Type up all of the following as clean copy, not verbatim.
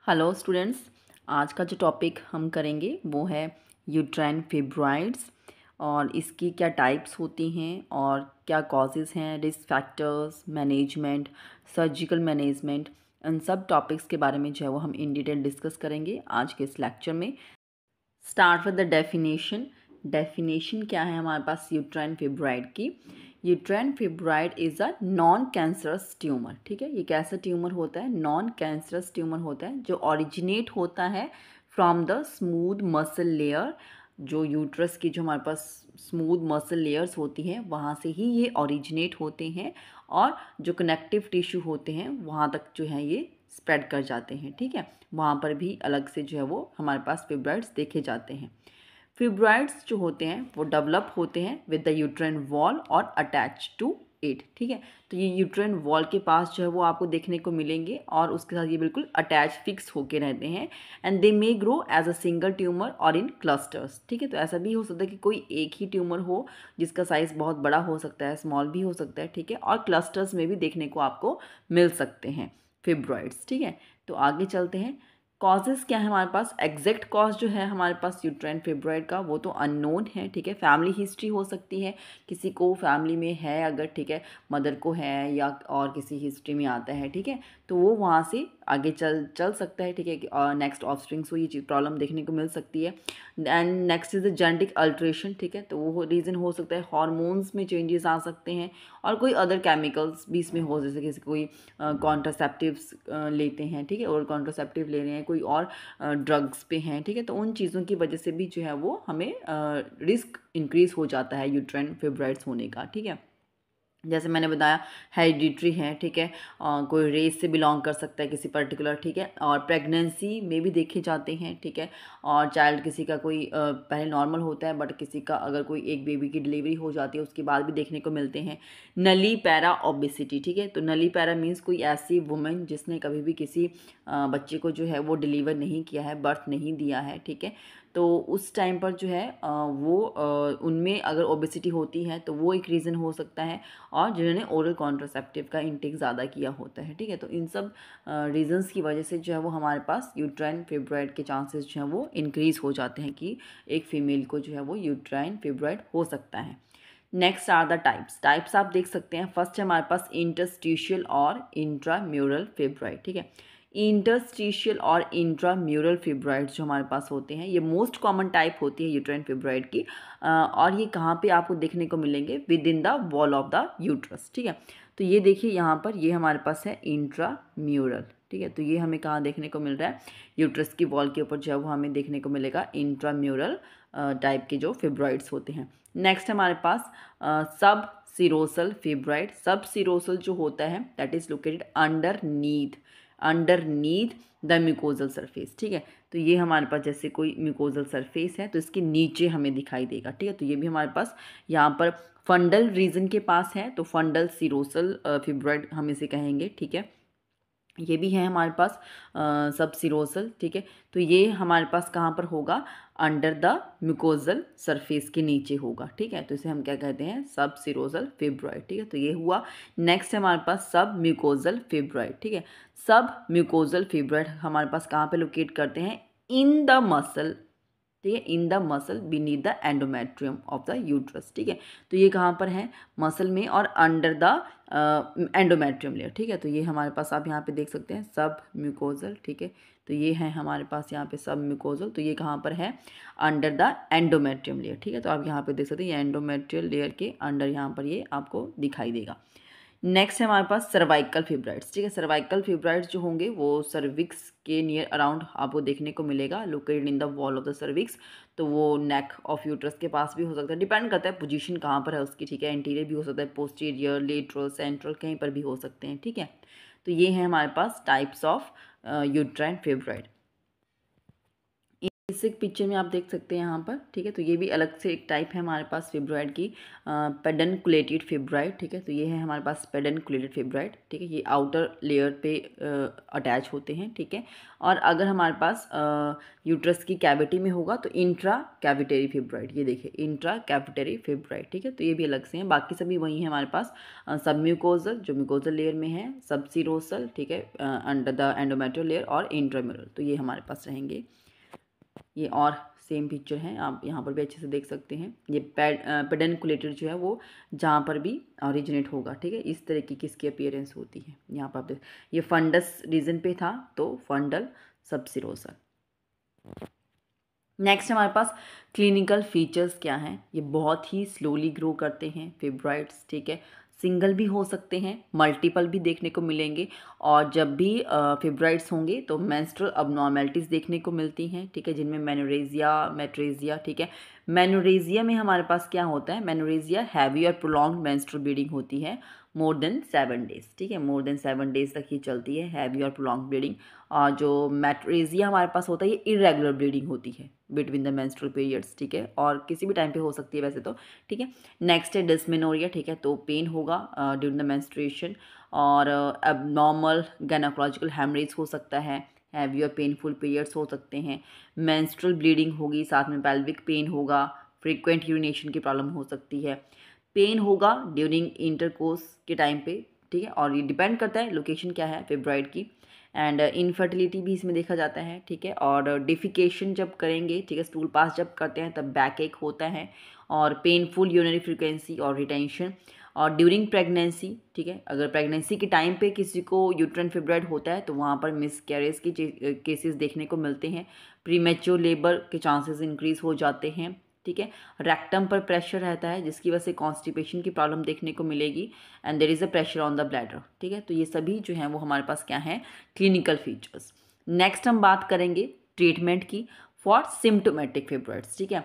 Hello students, आज का जो टॉपिक हम करेंगे वो है यूट्राइन फिब्रॉइड्स और इसकी क्या टाइप्स होती हैं और क्या कॉजेज़ हैं, risk factors, management, surgical management, इन सब टॉपिक्स के बारे में जो है वो हम इन डिटेल डिस्कस करेंगे आज के इस लेक्चर में। Start with the definition. Definition क्या है हमारे पास यूट्राइन फिब्रॉइड की? Uterine fibroid is a non cancerous tumour. ठीक है, ये कैसा ट्यूमर होता है? नॉन कैंसरस ट्यूमर होता है जो ओरिजिनेट होता है from the smooth muscle layer. जो यूट्रस की जो हमारे पास स्मूथ मसल लेयर्स होती हैं वहाँ से ही ये ओरिजिनेट होते हैं और जो कनेक्टिव टिश्यू होते हैं वहाँ तक जो है ये स्प्रेड कर जाते हैं। ठीक है, वहाँ पर भी अलग से जो है वो हमारे पास फिब्रॉइड्स देखे जाते हैं। फिब्रॉइड्स जो होते हैं वो डेवलप होते हैं विद द यूट्राइन वॉल और अटैच टू इट। ठीक है, तो ये यूट्राइन वॉल के पास जो है वो आपको देखने को मिलेंगे और उसके साथ ये बिल्कुल अटैच फिक्स होके रहते हैं and they may grow as a single tumour और इन क्लस्टर्स। ठीक है, तो ऐसा भी हो सकता है कि कोई एक ही ट्यूमर हो जिसका साइज़ बहुत बड़ा हो सकता है, स्मॉल भी हो सकता है। ठीक है, और क्लस्टर्स में भी देखने को आपको मिल सकते हैं फिब्रॉइड्स। ठीक है, तो आगे चलते हैं। कॉजेज़ क्या है हमारे पास? एग्जैक्ट कॉज जो है हमारे पास यूट्राइन फिब्रॉइड का वो तो अननोन है। ठीक है, फैमिली हिस्ट्री हो सकती है, किसी को फैमिली में है अगर, ठीक है, मदर को है या और किसी हिस्ट्री में आता है। ठीक है, तो वो वहाँ से आगे चल सकता है। ठीक है, और नेक्स्ट ऑफस्प्रिंग्स को ये चीज़ प्रॉब्लम देखने को मिल सकती है। And next is the genetic alteration. ठीक है, तो वो रीज़न हो सकता है हार्मोन्स में चेंजेस आ सकते हैं और कोई अदर केमिकल्स भी इसमें हो, जैसे किसी कोई कॉन्ट्रासेप्टिव्स लेते हैं। ठीक है, और कॉन्ट्रासेप्टिव ले रहे हैं, कोई और ड्रग्स पे हैं। ठीक है, तो उन चीज़ों की वजह से भी जो है वो हमें रिस्क इंक्रीज़ हो जाता है यूट्राइन फिब्रॉइड्स होने का। ठीक है, जैसे मैंने बताया हेरिडिटरी है। ठीक है, कोई रेस से बिलोंग कर सकता है किसी पर्टिकुलर। ठीक है, और प्रेगनेंसी में भी देखे जाते हैं। ठीक है, और चाइल्ड किसी का कोई पहले नॉर्मल होता है बट किसी का अगर कोई एक बेबी की डिलीवरी हो जाती है उसके बाद भी देखने को मिलते हैं। नली पैरा ओबेसिटी। ठीक है, तो नली पैरा मीन्स कोई ऐसी वुमेन जिसने कभी भी किसी बच्चे को जो है वो डिलीवर नहीं किया है, बर्थ नहीं दिया है। ठीक है, तो उस टाइम पर जो है वो उनमें अगर ओबेसिटी होती है तो वो एक रीज़न हो सकता है, और जिन्होंने ओरल कॉन्ट्रासेप्टिव का इंटेक ज़्यादा किया होता है। ठीक है, तो इन सब रीजंस की वजह से जो है वो हमारे पास यूट्राइन फिब्रॉइड के चांसेस जो हैं वो इंक्रीज़ हो जाते हैं कि एक फीमेल को जो है वो यूट्राइन फिब्रॉइड हो सकता है। नेक्स्ट आर द टाइप्स आप देख सकते हैं। फर्स्ट है हमारे पास इंटरस्टिशियल और इंट्राम्यूरल फिब्रॉइड। ठीक है, इंटरस्टिशियल और इंट्राम्यूरल फिब्रॉइड जो हमारे पास होते हैं ये मोस्ट कॉमन टाइप होती है यूट्राइन फिब्रॉइड की, और ये कहाँ पे आपको देखने को मिलेंगे? With in the wall of the uterus. ठीक है, तो ये देखिए यहाँ पर ये हमारे पास है इंट्राम्यूरल। ठीक है, तो ये हमें कहाँ देखने को मिल रहा है? यूट्रस की वॉल के ऊपर जो है वो हमें देखने को मिलेगा इंट्राम्यूरल टाइप के जो फिब्रॉइड्स होते हैं। नेक्स्ट हमारे पास सब सिरोसल फिब्रॉइड। सब सिरोसल जो होता है that is located underneath the mucosal surface. ठीक है, तो ये हमारे पास जैसे कोई म्यूकोजल सरफेस है तो इसके नीचे हमें दिखाई देगा। ठीक है, तो ये भी हमारे पास यहाँ पर फंडल रीजन के पास है, तो फंडल सिरोसल फिब्रॉइड हम इसे कहेंगे। ठीक है, ये भी है हमारे पास सब सिरोसल। ठीक है, तो ये हमारे पास कहाँ पर होगा? अंडर द म्यूकोजल सरफेस के नीचे होगा। ठीक है, तो इसे हम क्या कहते हैं? सब सिरोसल फिब्रॉइड। ठीक है, तो ये हुआ। नेक्स्ट है हमारे पास सब म्यूकोजल फिब्रॉइड। ठीक है, सब म्यूकोजल फिब्रॉइड हमारे पास कहाँ पे लोकेट करते हैं? In the muscle. ठीक है, in the muscle beneath the endometrium of the uterus. ठीक है, तो ये कहाँ पर है? मसल में और अंडर द एंडोमेट्रियम लेयर। ठीक है, तो ये हमारे पास आप यहाँ पे देख सकते हैं सब म्यूकोजल। ठीक है, तो ये है हमारे पास यहाँ पे सब म्यूकोजल, तो ये कहाँ पर है? Under the endometrium layer. ठीक है, तो आप यहाँ पे देख सकते हैं ये एंडोमेट्रियल लेयर के अंडर यहाँ पर ये आपको दिखाई देगा। नेक्स्ट है हमारे पास सर्वाइकल फिब्रॉइड्स। ठीक है, सर्वाइकल फिब्रॉइड्स जो होंगे वो सर्विक्स के नियर अराउंड आपको देखने को मिलेगा, located in the wall of the cervix. तो वो नेक ऑफ यूट्रस के पास भी हो सकता है, डिपेंड करता है पोजीशन कहाँ पर है उसकी। ठीक है, एंटीरियर भी हो सकता है, पोस्टीरियर, लेटरल, सेंट्रल, कहीं पर भी हो सकते हैं। ठीक है, तो ये है हमारे पास types of uterine fibroid. Basic picture में आप देख सकते हैं यहाँ पर, ठीक है। तो ये भी अलग से एक टाइप है हमारे पास फिब्रॉइड की, पेडनकुलेटेड फिब्रॉइड, ठीक है। तो ये है हमारे पास पेडनकुलेटेड फिब्रॉइड, ठीक है। ये आउटर लेयर पे अटैच होते हैं, ठीक है। और अगर हमारे पास यूट्रस की कैविटी में होगा तो इंट्रा कैविटरी फिब्रॉइड, ये देखिए इंट्रा कैविटरी फिब्रॉइड, ठीक है। तो ये भी अलग से हैं, बाकी सभी वही है हमारे पास। सबम्यूकोजल जो म्यूकोजल लेयर में है, सबसीरोसल, ठीक है, अंडर द एंडोमेट्रियल लेयर, और इंट्राम्यूरल, तो ये हमारे पास रहेंगे। ये और सेम पिक्चर है, आप यहाँ पर भी अच्छे से देख सकते हैं। ये पेडनकुलेटेड जो है वो जहाँ पर भी ओरिजिनेट होगा, ठीक है, इस तरह की किसकी अपीयरेंस होती है। यहाँ पर आप देख, ये फंडस रीजन पे था तो फंडल सबसिरोसल। नेक्स्ट हमारे पास क्लिनिकल फीचर्स क्या हैं। ये बहुत ही स्लोली ग्रो करते हैं फिब्रॉइड्स, ठीक है। सिंगल भी हो सकते हैं, मल्टीपल भी देखने को मिलेंगे, और जब भी फिब्रॉइड्स होंगे तो मेंस्ट्रुअल अबनॉर्मैलिटीज़ देखने को मिलती हैं, ठीक है, जिनमें मेनोरेजिया, मेट्रेजिया, ठीक है। मेनोरेजिया में हमारे पास क्या होता है, मेनोरेजिया हैवी और प्रोलॉन्ग्ड मेंस्ट्रुअल ब्लीडिंग होती है मोर देन 7 डेज, ठीक है, मोर देन 7 डेज तक ये चलती है हैवी और प्रोलॉन्ग ब्लीडिंग। और जो मेट्रेजिया हमारे पास होता है ये इरेगुलर ब्लीडिंग होती है बिटवीन द मेंस्ट्रुअल पीरियड्स, ठीक है, और किसी भी टाइम पे हो सकती है वैसे तो, ठीक है। नेक्स्ट है डिस्मेनोरिया, ठीक है, तो पेन होगा ड्यूरिंग द मेंस्ट्रुएशन, और एबनॉर्मल गायनेकोलॉजिकल हेमरेज हो सकता है, हैवी और पेनफुल पीरियड्स हो सकते हैं, मेंस्ट्रुअल ब्लीडिंग होगी, साथ में पेल्विक पेन होगा, फ्रीक्वेंट यूरिनेशन की प्रॉब्लम हो सकती है, पेन होगा ड्यूरिंग इंटरकोर्स के टाइम पे, ठीक है। और ये डिपेंड करता है लोकेशन क्या है फिब्रॉइड की, एंड इनफर्टिलिटी भी इसमें देखा जाता है, ठीक है। और डिफिकेशन जब करेंगे, ठीक है, स्टूल पास जब करते हैं तब बैक एक होता है, और पेनफुल यूरिनरी फ्रीक्वेंसी और रिटेंशन, और ड्यूरिंग प्रेगनेंसी, ठीक है, अगर प्रेगनेंसी के टाइम पे किसी को यूट्राइन फिब्रॉइड होता है तो वहाँ पर मिसकैरेज के केसेस देखने को मिलते हैं, प्रीमेच्योर लेबर के चांसेस इंक्रीज हो जाते हैं, ठीक है। रेक्टम पर प्रेशर रहता है जिसकी वजह से कॉन्स्टिपेशन की प्रॉब्लम देखने को मिलेगी, and there is a pressure on the bladder, ठीक है। तो ये सभी जो हैं वो हमारे पास क्या है, क्लिनिकल फीचर्स। नेक्स्ट हम बात करेंगे ट्रीटमेंट की फॉर सिम्टोमेटिक फिब्रॉइड्स, ठीक है।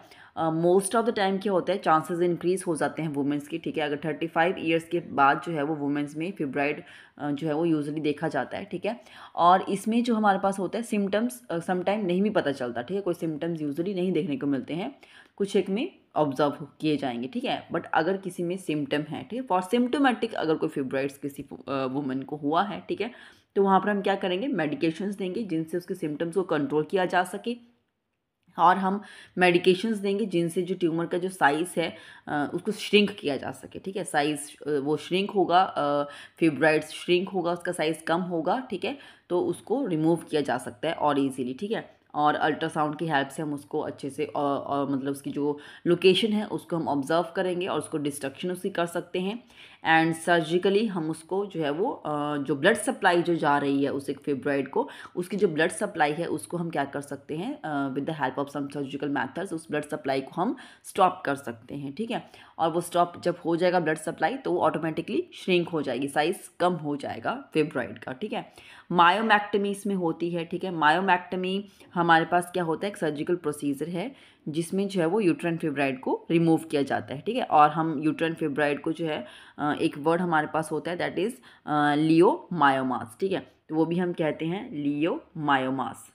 मोस्ट ऑफ द टाइम क्या होता है, चांसेस इंक्रीज हो जाते हैं वुमेंस की, ठीक है। अगर 35 ईयर्स के बाद जो है वो वुमेंस में फिब्रॉइड जो है वो यूजुअली देखा जाता है, ठीक है। और इसमें जो हमारे पास होता है सिम्टम्स समटाइम नहीं भी पता चलता, ठीक है, कोई सिम्टम्स यूजुअली नहीं देखने को मिलते हैं, कुछ एक में ऑब्जर्व किए जाएंगे, ठीक है। बट अगर किसी में सिम्टम है, ठीक है, फॉर सिम्टोमेटिक अगर कोई फिब्रॉइड्स किसी वुमेन को हुआ है, ठीक है, तो वहाँ पर हम क्या करेंगे, मेडिकेशंस देंगे जिनसे उसके सिम्टम्स को कंट्रोल किया जा सके, और हम मेडिकेशंस देंगे जिनसे जो ट्यूमर का जो साइज़ है उसको श्रिंक किया जा सके, ठीक है। साइज़ वो श्रिंक होगा, फिब्रॉइड्स श्रिंक होगा, उसका साइज़ कम होगा, ठीक है, तो उसको रिमूव किया जा सकता है और इजीली, ठीक है। और अल्ट्रासाउंड की हेल्प से हम उसको अच्छे से और मतलब उसकी जो लोकेशन है उसको हम ऑब्जर्व करेंगे और उसको डिस्ट्रक्शन उसकी कर सकते हैं, एंड सर्जिकली हम उसको जो है वो जो ब्लड सप्लाई जो जा रही है उस एक फिब्रॉइड को, उसकी जो ब्लड सप्लाई है उसको हम क्या कर सकते हैं, with the help of some surgical methods उस ब्लड सप्लाई को हम स्टॉप कर सकते हैं, ठीक है। और वो स्टॉप जब हो जाएगा ब्लड सप्लाई तो वो ऑटोमेटिकली श्रिंक हो जाएगी, साइज कम हो जाएगा फिब्रॉइड का, ठीक है। मायोमैक्टमी इसमें होती है, ठीक है। मायोमैक्टमी हमारे पास क्या होता है, एक सर्जिकल प्रोसीजर है जिसमें जो है वो यूट्राइन फिब्रॉइड को रिमूव किया जाता है, ठीक है। और हम यूट्राइन फिब्रॉइड को जो है एक वर्ड हमारे पास होता है दैट इज़ लियोमायोमास, ठीक है। तो वो भी हम कहते हैं लियोमायोमास,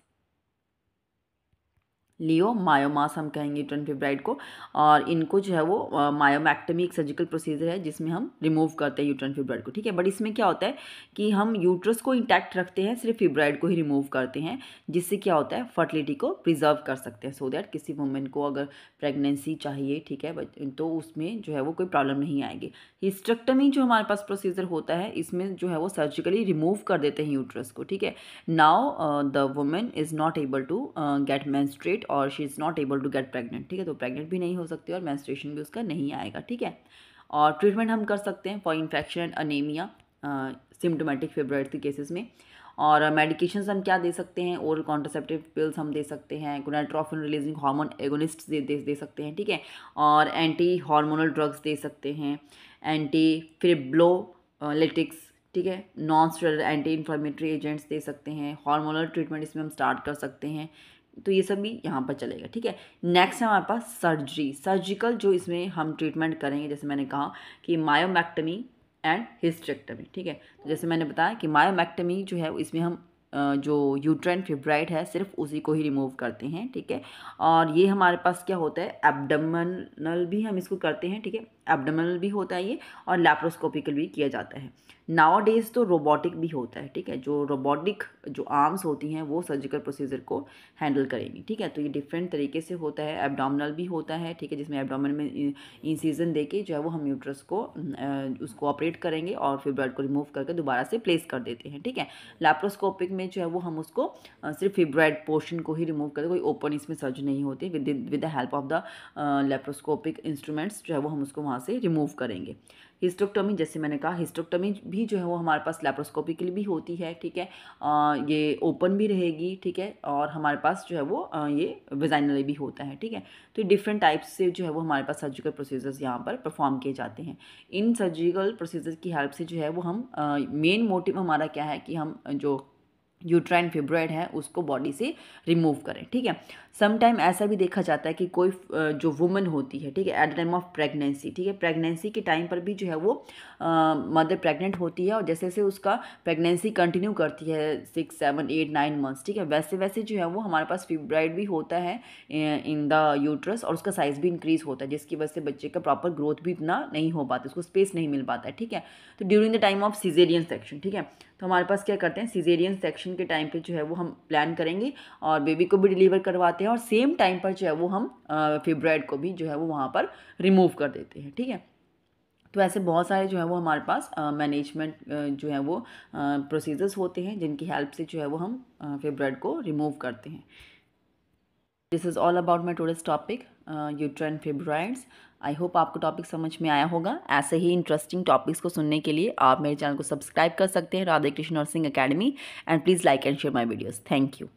लियोमायोमास हम कहेंगे यूट्राइन फिब्रॉइड को। और इनको जो है वो मायोमैक्टमी एक सर्जिकल प्रोसीजर है जिसमें हम रिमूव करते हैं यूट्राइन फिब्रॉइड को, ठीक है। बट इसमें क्या होता है कि हम यूट्रस को इंटैक्ट रखते हैं, सिर्फ फिब्रॉइड को ही रिमूव करते हैं, जिससे क्या होता है फर्टिलिटी को प्रिजर्व कर सकते हैं, सो दैट किसी वुमेन को अगर प्रेगनेंसी चाहिए, ठीक है, तो उसमें जो है वो कोई प्रॉब्लम नहीं आएगी। हिस्टेक्टमी जो हमारे पास प्रोसीजर होता है इसमें जो है वो सर्जिकली रिमूव कर देते हैं यूट्रस को, ठीक है। Now the women is not able to get menstruate और she is not able to get pregnant, ठीक है। तो प्रेग्नेंट भी नहीं हो सकती और मेंस्ट्रुएशन भी उसका नहीं आएगा, ठीक है। और ट्रीटमेंट हम कर सकते हैं for infection and anaemia symptomatic fibroid के केसेस में। और मेडिकेशंस हम क्या दे सकते हैं, ओरल कॉन्ट्रासेप्टिव पिल्स हम दे सकते हैं, गोनाडोट्रोपिन रिलीजिंग हार्मोन एगोनिस्ट दे सकते हैं, ठीक है। और एंटी हार्मोनल ड्रग्स दे सकते हैं, एंटी फिब्रोलिटिक्स, ठीक है, non steroidal anti inflammatory agents दे सकते हैं, हार्मोनल ट्रीटमेंट इसमें हम स्टार्ट कर सकते हैं, तो ये सब भी यहाँ पर चलेगा, ठीक है। नेक्स्ट है हमारे पास सर्जरी, सर्जिकल जो इसमें हम ट्रीटमेंट करेंगे, जैसे मैंने कहा कि मायोमैक्टमी एंड हिस्टेक्टमी, ठीक है। तो जैसे मैंने बताया कि मायोमैक्टमी जो है इसमें हम जो यूट्राइन फिब्राइड है सिर्फ उसी को ही रिमूव करते हैं, ठीक है। और ये हमारे पास क्या होता है, एब्डोमिनल भी हम इसको करते हैं, ठीक है, एब्डोमिनल भी होता है ये, और लैप्रोस्कोपिकल भी किया जाता है। नाउ डेज तो रोबोटिक भी होता है, ठीक है, जो रोबोटिक जो आर्म्स होती हैं वो सर्जिकल प्रोसीजर को हैंडल करेंगी, ठीक है। तो ये डिफरेंट तरीके से होता है, एब्डोमिनल भी होता है, ठीक है, जिसमें एब्डोमिन में इंसिजन देके जो है वो हम यूट्रस को उसको ऑपरेट करेंगे और फिर ब्लड को रिमूव करके दोबारा से प्लेस कर देते हैं, ठीक है। लैप्रोस्कोपिक में जो है वो हम उसको सिर्फ फिब्राइड पोर्शन को ही रिमूव करते, कोई ओपन इसमें सर्जरी नहीं होती, with the help of the laparoscopic instruments जो है वो हम उसको वहाँ से रिमूव करेंगे। हिस्टेक्टोमी, जैसे मैंने कहा, हिस्टेक्टोमी भी जो है वो हमारे पास लैप्रोस्कोपिकली भी होती है, ठीक है, ये ओपन भी रहेगी, ठीक है, और हमारे पास जो है वो ये वेजाइनली भी होता है, ठीक है। तो डिफरेंट टाइप्स से जो है वो हमारे पास सर्जिकल प्रोसीजर्स यहाँ पर परफॉर्म किए जाते हैं। इन सर्जिकल प्रोसीजर्स की हेल्प से जो है वो हम मेन मोटिव हमारा क्या है कि हम जो यूट्राइन फिब्रॉइड है उसको बॉडी से रिमूव करें, ठीक है। सम टाइम ऐसा भी देखा जाता है कि कोई जो वुमन होती है, ठीक है, at the time of pregnancy, ठीक है, प्रेगनेंसी के टाइम पर भी जो है वो मदर प्रेग्नेंट होती है और जैसे जैसे उसका प्रेगनेंसी कंटिन्यू करती है 6, 7, 8, 9 मंथ्स, ठीक है, वैसे वैसे जो है वो हमारे पास फिब्रॉइड भी होता है इन द यूट्रस और उसका साइज़ भी इंक्रीज़ होता है, जिसकी वजह से बच्चे का प्रॉपर ग्रोथ भी इतना नहीं हो पाता, उसको स्पेस नहीं मिल पाता है, ठीक है। तो during the time of caesarean section, ठीक है, तो हमारे पास क्या करते हैं, सीजेरियन सेक्शन के टाइम पे जो है वो हम प्लान करेंगे और बेबी को भी डिलीवर करवाते हैं और सेम टाइम पर जो है वो हम फिब्रॉइड को भी जो है वो वहाँ पर रिमूव कर देते हैं, ठीक है। तो ऐसे बहुत सारे जो है वो हमारे पास मैनेजमेंट जो है वो प्रोसीजर्स होते हैं जिनकी हेल्प से जो है वो हम फिब्रॉइड को रिमूव करते हैं। This is all about my today's topic uterine fibroids. I hope आपको टॉपिक समझ में आया होगा। ऐसे ही इंटरेस्टिंग टॉपिक्स को सुनने के लिए आप मेरे चैनल को सब्सक्राइब कर सकते हैं, Radhe Krishna nursing academy, and please like and share my videos. Thank you.